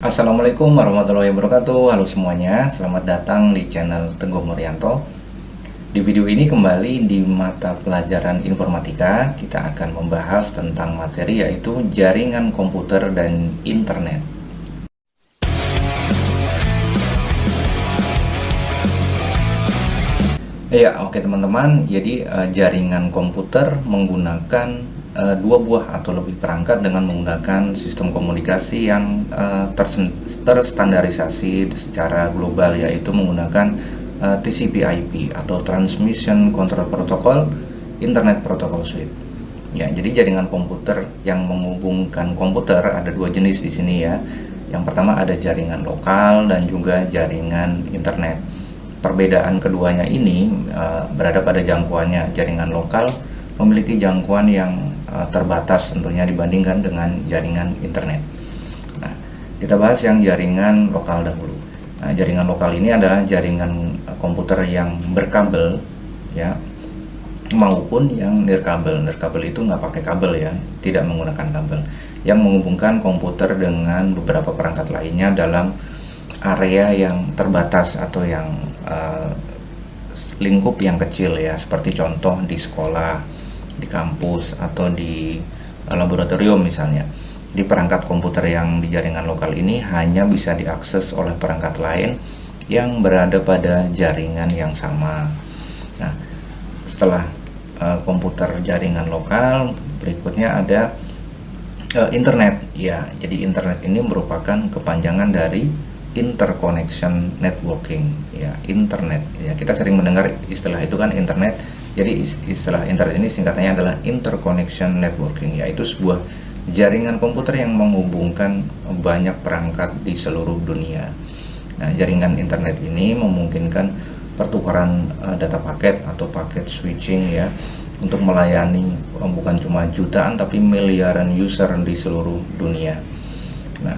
Assalamualaikum warahmatullahi wabarakatuh. Halo semuanya, selamat datang di channel Teguh Muryanto. Di video ini kembali di mata pelajaran informatika, kita akan membahas tentang materi yaitu jaringan komputer dan internet. Ya, oke teman-teman. Jadi jaringan komputer menggunakan dua buah atau lebih perangkat dengan menggunakan sistem komunikasi yang terstandarisasi secara global, yaitu menggunakan TCP/IP atau Transmission Control Protocol Internet Protocol Suite. Ya, jadi jaringan komputer yang menghubungkan komputer ada dua jenis di sini ya. Yang pertama ada jaringan lokal dan juga jaringan internet. Perbedaan keduanya ini berada pada jangkauannya. Jaringan lokal memiliki jangkauan yang terbatas tentunya dibandingkan dengan jaringan internet. Nah, kita bahas yang jaringan lokal dahulu. Nah, jaringan lokal ini adalah jaringan komputer yang berkabel ya, maupun yang nirkabel. Nirkabel itu nggak pakai kabel ya, tidak menggunakan kabel, yang menghubungkan komputer dengan beberapa perangkat lainnya dalam area yang terbatas atau yang lingkup yang kecil ya, seperti contoh di sekolah, di kampus, atau di laboratorium misalnya. Di perangkat komputer yang di jaringan lokal ini hanya bisa diakses oleh perangkat lain yang berada pada jaringan yang sama. Nah, setelah komputer jaringan lokal, berikutnya ada internet ya. Jadi internet ini merupakan kepanjangan dari interconnection networking ya, internet ya. Kita sering mendengar istilah itu kan, internet. Jadi istilah internet ini singkatannya adalah interconnection networking, yaitu sebuah jaringan komputer yang menghubungkan banyak perangkat di seluruh dunia. Nah, jaringan internet ini memungkinkan pertukaran data paket atau paket switching ya, untuk melayani bukan cuma jutaan tapi miliaran user di seluruh dunia. Nah,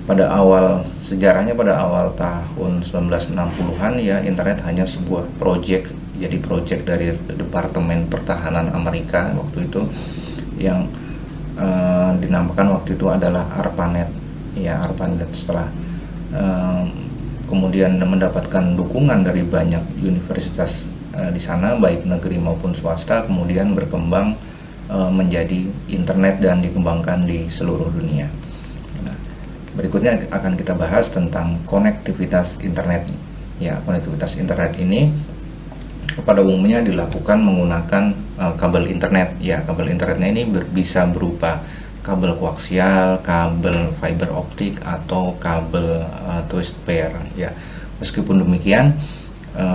pada awal sejarahnya, pada awal tahun 1960-an ya, internet hanya sebuah proyek. Jadi proyek dari Departemen Pertahanan Amerika waktu itu, yang dinamakan waktu itu adalah ARPANET ya, ARPANET. Setelah kemudian mendapatkan dukungan dari banyak universitas di sana, baik negeri maupun swasta, kemudian berkembang menjadi internet dan dikembangkan di seluruh dunia. Berikutnya akan kita bahas tentang konektivitas internet. Ya, konektivitas internet ini pada umumnya dilakukan menggunakan kabel internet. Ya, kabel internetnya ini bisa berupa kabel koaksial, kabel fiber optik, atau kabel twist pair. Ya, meskipun demikian,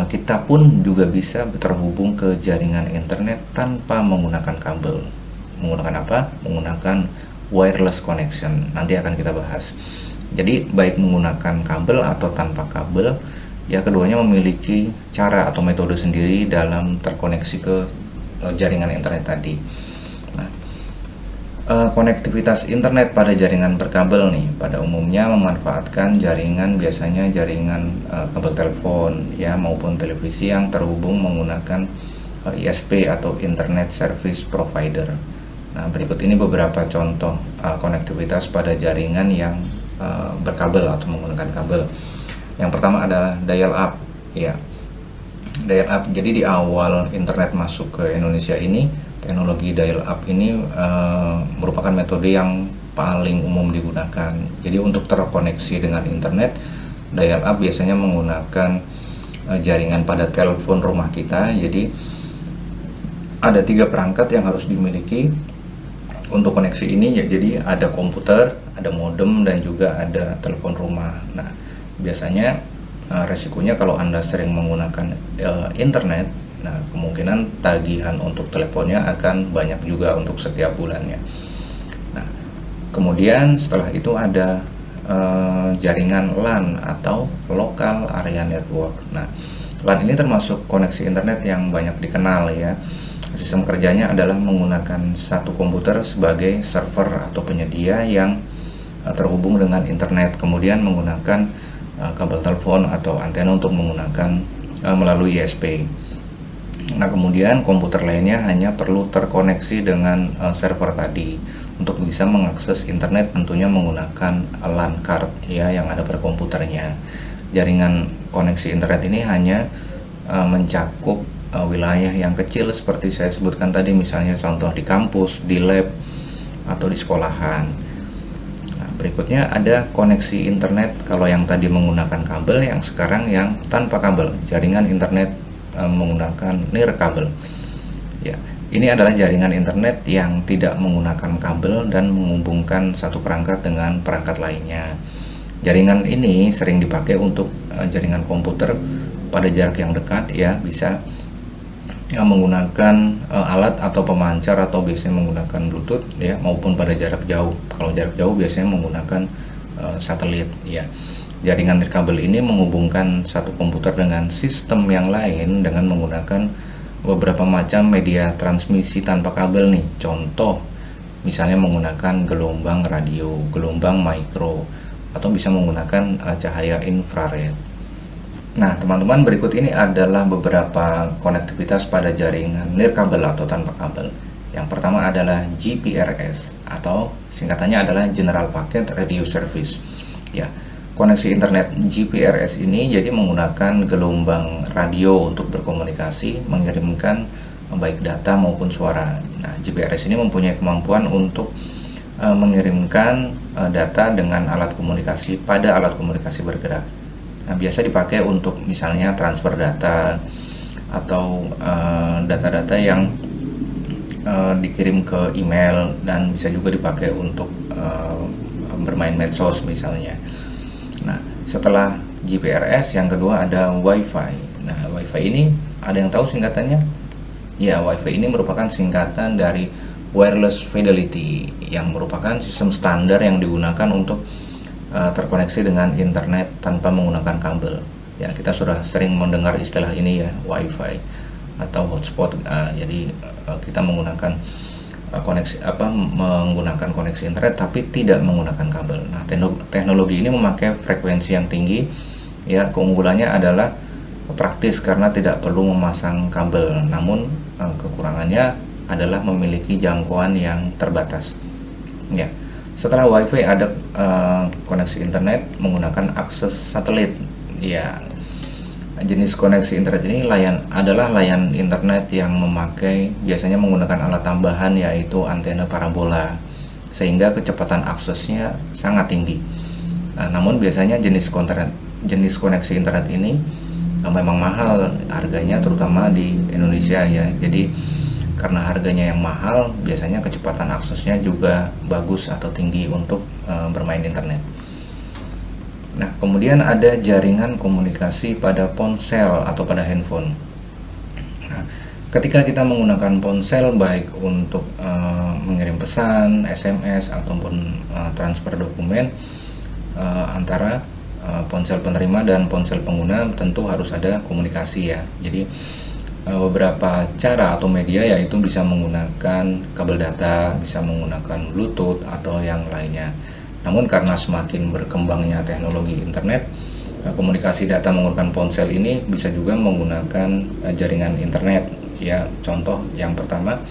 kita pun juga bisa terhubung ke jaringan internet tanpa menggunakan kabel. Menggunakan apa? Menggunakan wireless connection. Nanti akan kita bahas. Jadi baik menggunakan kabel atau tanpa kabel ya, keduanya memiliki cara atau metode sendiri dalam terkoneksi ke jaringan internet tadi. Nah, konektivitas internet pada jaringan berkabel nih, pada umumnya memanfaatkan jaringan, biasanya jaringan kabel telepon ya, maupun televisi yang terhubung menggunakan ISP atau Internet Service Provider. Nah, berikut ini beberapa contoh konektivitas pada jaringan yang berkabel atau menggunakan kabel. Yang pertama adalah dial up ya. Dial up. Jadi di awal internet masuk ke Indonesia ini, teknologi dial up ini merupakan metode yang paling umum digunakan. Jadi untuk terkoneksi dengan internet, dial up biasanya menggunakan jaringan pada telepon rumah kita. Jadi ada 3 perangkat yang harus dimiliki untuk koneksi ini ya. Jadi ada komputer, ada modem, dan juga ada telepon rumah. Nah, biasanya resikonya kalau Anda sering menggunakan internet, nah kemungkinan tagihan untuk teleponnya akan banyak juga untuk setiap bulannya. Nah, kemudian setelah itu ada jaringan LAN atau Local Area Network. Nah, LAN ini termasuk koneksi internet yang banyak dikenal ya. Sistem kerjanya adalah menggunakan satu komputer sebagai server atau penyedia yang terhubung dengan internet, kemudian menggunakan kabel telepon atau antena untuk menggunakan melalui ISP. Nah, kemudian komputer lainnya hanya perlu terkoneksi dengan server tadi untuk bisa mengakses internet tentunya menggunakan LAN card ya yang ada pada komputernya. Jaringan koneksi internet ini hanya mencakup wilayah yang kecil seperti saya sebutkan tadi, misalnya contoh di kampus, di lab, atau di sekolahan. Nah, berikutnya ada koneksi internet kalau yang tadi menggunakan kabel, yang sekarang yang tanpa kabel, jaringan internet menggunakan nirkabel. Ya, ini adalah jaringan internet yang tidak menggunakan kabel dan menghubungkan satu perangkat dengan perangkat lainnya. Jaringan ini sering dipakai untuk jaringan komputer pada jarak yang dekat ya, bisa menggunakan alat atau pemancar atau biasanya menggunakan Bluetooth ya, maupun pada jarak jauh. Kalau jarak jauh biasanya menggunakan satelit ya. Jaringan nirkabel ini menghubungkan satu komputer dengan sistem yang lain dengan menggunakan beberapa macam media transmisi tanpa kabel nih. Contoh misalnya menggunakan gelombang radio, gelombang mikro, atau bisa menggunakan cahaya infrared. Nah, teman-teman, berikut ini adalah beberapa konektivitas pada jaringan nirkabel atau tanpa kabel. Yang pertama adalah GPRS atau singkatannya adalah General Packet Radio Service. Ya, koneksi internet GPRS ini jadi menggunakan gelombang radio untuk berkomunikasi, mengirimkan baik data maupun suara. Nah, GPRS ini mempunyai kemampuan untuk mengirimkan data dengan alat komunikasi pada alat komunikasi bergerak. Nah, biasa dipakai untuk misalnya transfer data atau data-data yang dikirim ke email, dan bisa juga dipakai untuk bermain medsos misalnya. Nah, setelah GPRS yang kedua ada Wi-Fi. Nah, Wi-Fi ini ada yang tahu singkatannya? Ya, Wi-Fi ini merupakan singkatan dari Wireless Fidelity, yang merupakan sistem standar yang digunakan untuk terkoneksi dengan internet tanpa menggunakan kabel. Ya, kita sudah sering mendengar istilah ini ya, Wi-Fi atau hotspot. Jadi kita menggunakan menggunakan koneksi internet tapi tidak menggunakan kabel. Nah, teknologi ini memakai frekuensi yang tinggi. Ya, keunggulannya adalah praktis karena tidak perlu memasang kabel. Namun kekurangannya adalah memiliki jangkauan yang terbatas. Ya. Setelah Wi-Fi ada koneksi internet menggunakan akses satelit. Ya, jenis koneksi internet ini adalah layanan internet yang biasanya menggunakan alat tambahan yaitu antena parabola, sehingga kecepatan aksesnya sangat tinggi. Namun biasanya jenis koneksi internet ini memang mahal harganya, terutama di Indonesia ya. Jadi karena harganya yang mahal, biasanya kecepatan aksesnya juga bagus atau tinggi untuk bermain internet. Nah, kemudian ada jaringan komunikasi pada ponsel atau pada handphone. Nah, ketika kita menggunakan ponsel baik untuk mengirim pesan, SMS, ataupun transfer dokumen antara ponsel penerima dan ponsel pengguna, tentu harus ada komunikasi ya. Jadi beberapa cara atau media, yaitu bisa menggunakan kabel data, bisa menggunakan Bluetooth atau yang lainnya. Namun karena semakin berkembangnya teknologi internet, komunikasi data menggunakan ponsel ini bisa juga menggunakan jaringan internet ya. Contoh yang pertama,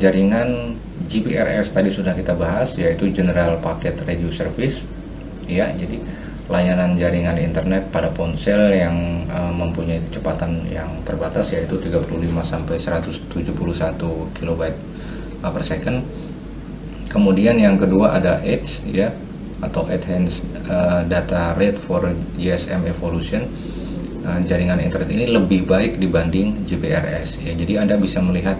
jaringan GPRS tadi sudah kita bahas, yaitu General Packet Radio Service ya. Jadi layanan jaringan internet pada ponsel yang mempunyai kecepatan yang terbatas, yaitu 35 sampai 171 KB per second. Kemudian yang kedua ada EDGE ya, atau Enhanced Data Rate for GSM Evolution. Jaringan internet ini lebih baik dibanding GPRS ya. Jadi Anda bisa melihat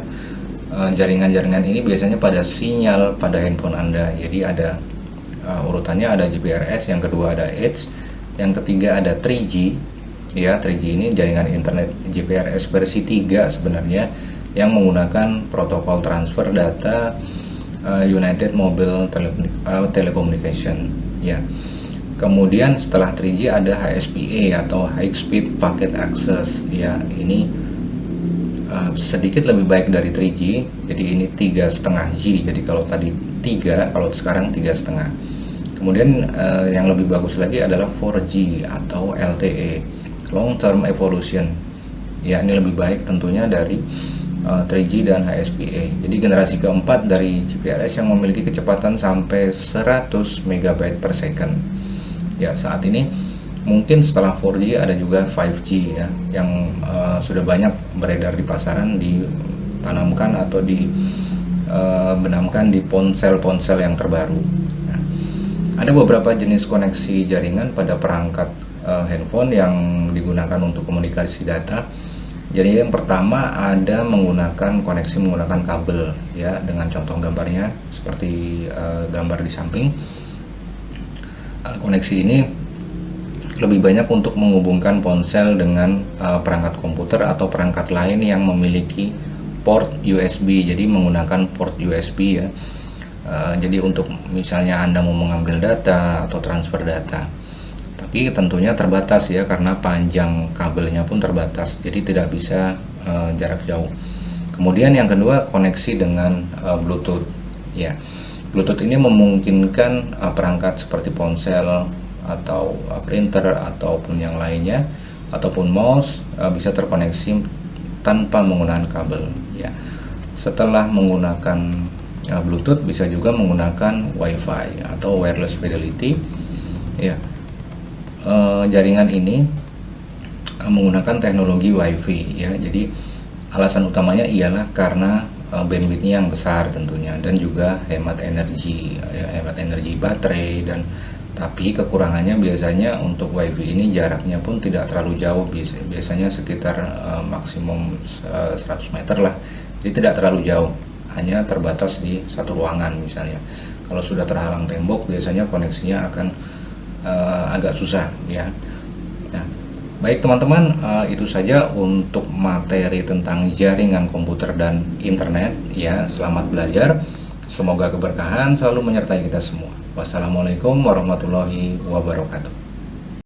jaringan-jaringan ini biasanya pada sinyal pada handphone Anda. Jadi ada urutannya, ada GPRS, yang kedua ada EDGE, yang ketiga ada 3G ya. 3G ini jaringan internet GPRS versi 3 sebenarnya, yang menggunakan protokol transfer data United Mobile Telecommunication ya. Kemudian setelah 3G ada HSPA atau High Speed Packet Access ya. Ini sedikit lebih baik dari 3G, jadi ini 3,5G. Jadi kalau tadi 3, kalau sekarang 3,5. Kemudian yang lebih bagus lagi adalah 4G atau LTE, Long Term Evolution ya. Ini lebih baik tentunya dari 3G dan HSPA. Jadi generasi keempat dari GPRS yang memiliki kecepatan sampai 100 MB per second. Ya, saat ini mungkin setelah 4G ada juga 5G ya, yang sudah banyak beredar di pasaran, ditanamkan atau dibenamkan di ponsel-ponsel yang terbaru. Nah, ada beberapa jenis koneksi jaringan pada perangkat handphone yang digunakan untuk komunikasi data. Jadi yang pertama ada menggunakan koneksi menggunakan kabel ya, dengan contoh gambarnya seperti gambar di samping. Koneksi ini lebih banyak untuk menghubungkan ponsel dengan perangkat komputer atau perangkat lain yang memiliki port USB. Jadi menggunakan port USB ya. Jadi untuk misalnya Anda mau mengambil data atau transfer data. Tapi tentunya terbatas ya, karena panjang kabelnya pun terbatas, jadi tidak bisa jarak jauh. Kemudian yang kedua, koneksi dengan Bluetooth ya. Bluetooth ini memungkinkan perangkat seperti ponsel atau printer ataupun yang lainnya ataupun mouse bisa terkoneksi tanpa menggunakan kabel ya. Setelah menggunakan Bluetooth, bisa juga menggunakan WiFi atau wireless fidelity ya. Jaringan ini menggunakan teknologi WiFi ya. Jadi alasan utamanya ialah karena bandwidthnya yang besar tentunya, dan juga hemat energi ya, hemat energi baterai. Dan tapi kekurangannya biasanya untuk WiFi ini jaraknya pun tidak terlalu jauh, biasanya sekitar maksimum 100 meter lah. Jadi tidak terlalu jauh, hanya terbatas di satu ruangan misalnya. Kalau sudah terhalang tembok, biasanya koneksinya akan agak susah ya. Nah, baik teman-teman, itu saja untuk materi tentang jaringan komputer dan internet ya. Selamat belajar, semoga keberkahan selalu menyertai kita semua. Wassalamualaikum warahmatullahi wabarakatuh.